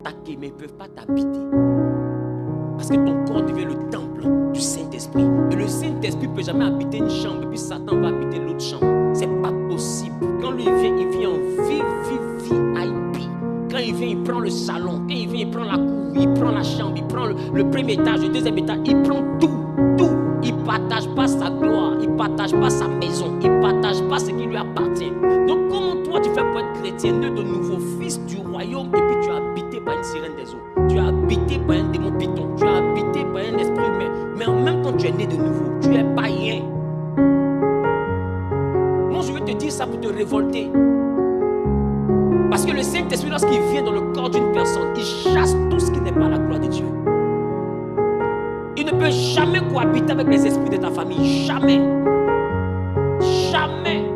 t'attaquer, mais ils ne peuvent pas t'habiter. Parce que ton corps devient le temple du Saint-Esprit. Et le Saint-Esprit ne peut jamais habiter une chambre, et puis Satan va habiter l'autre chambre. Ce n'est pas possible. Quand lui vient en VIP. Quand il vient, il prend le salon. Quand il vient, il prend la cour, il prend la chambre, il prend le premier étage, le deuxième étage. Il prend tout. Il ne partage pas sa gloire, il ne partage pas sa maison, il ne partage pas ce qui lui appartient. Donc comment toi tu fais pour être chrétien, né de nouveau, fils du royaume, et puis tu es habité par une sirène des eaux, tu es habité par un démon python, tu es habité par un esprit humain, mais en même temps tu es né de nouveau, tu es païen. Moi je vais te dire ça pour te révolter. Parce que le Saint-Esprit, lorsqu'il vient dans le corps d'une personne, il chasse tout ce qui n'est pas la gloire de Dieu. Il ne peut jamais cohabiter avec les esprits de ta famille. Jamais. Jamais.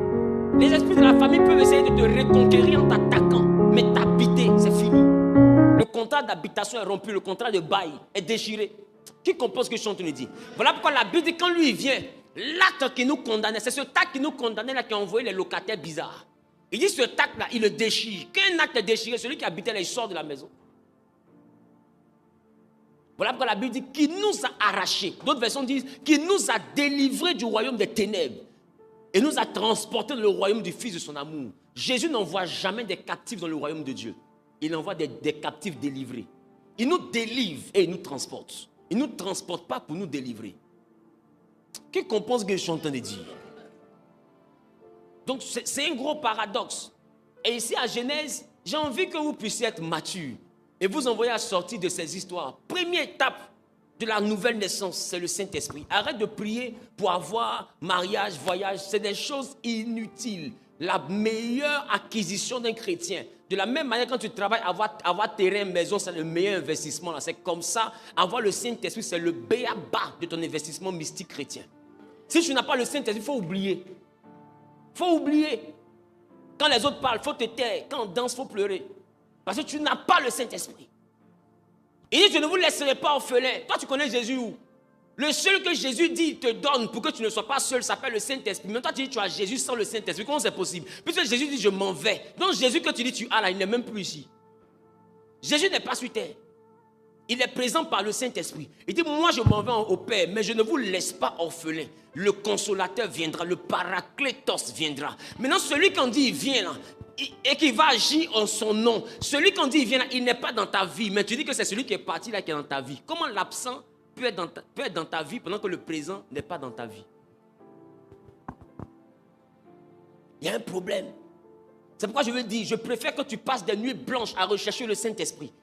Les esprits de la famille peuvent essayer de te reconquérir en t'attaquant. Mais t'habiter, c'est fini. Le contrat d'habitation est rompu. Le contrat de bail est déchiré. Qui comprend ce que je suis en train de dire? Voilà pourquoi la Bible dit quand lui il vient, l'acte qui nous condamnait, c'est ce acte qui nous condamnait là qui a envoyé les locataires bizarres. Il dit ce acte là, il le déchire. Quand un acte est déchiré, celui qui habitait là, il sort de la maison. Voilà pourquoi la Bible dit qu'il nous a arrachés. D'autres versions disent qu'il nous a délivrés du royaume des ténèbres et nous a transportés dans le royaume du Fils de son amour. Jésus n'envoie jamais des captifs dans le royaume de Dieu. Il envoie des captifs délivrés. Il nous délivre et il nous transporte. Il ne nous transporte pas pour nous délivrer. Qui comprend ce que je suis en train de dire? Donc c'est un gros paradoxe. Et ici à Genèse, j'ai envie que vous puissiez être matures et vous envoyer à sortir de ces histoires. Première étape de la nouvelle naissance, c'est le Saint-Esprit. Arrête de prier pour avoir mariage, voyage. C'est des choses inutiles. La meilleure acquisition d'un chrétien. De la même manière, quand tu travailles, avoir terrain, maison, c'est le meilleur investissement. C'est comme ça. Avoir le Saint-Esprit, c'est le b.a.-ba de ton investissement mystique chrétien. Si tu n'as pas le Saint-Esprit, il faut oublier. Il faut oublier. Quand les autres parlent, il faut te taire. Quand on danse, il faut pleurer. Parce que tu n'as pas le Saint-Esprit. Il dit, je ne vous laisserai pas orphelin. Toi, tu connais Jésus où? Le seul que Jésus dit te donne pour que tu ne sois pas seul s'appelle le Saint-Esprit. Mais toi, tu dis, tu as Jésus sans le Saint-Esprit. Comment c'est possible? Puisque Jésus dit, je m'en vais. Donc Jésus que tu dis, tu as là, il n'est même plus ici. Jésus n'est pas sur terre. Il est présent par le Saint-Esprit. Il dit, moi je m'en vais au Père, mais je ne vous laisse pas orphelin. Le consolateur viendra, le paraclétos viendra. Maintenant, celui qu'on dit, il vient là, et qui va agir en son nom. Celui qu'on dit, il vient là, il n'est pas dans ta vie. Mais tu dis que c'est celui qui est parti là qui est dans ta vie. Comment l'absent peut être dans ta vie pendant que le présent n'est pas dans ta vie? Il y a un problème. C'est pourquoi je veux dire, je préfère que tu passes des nuits blanches à rechercher le Saint-Esprit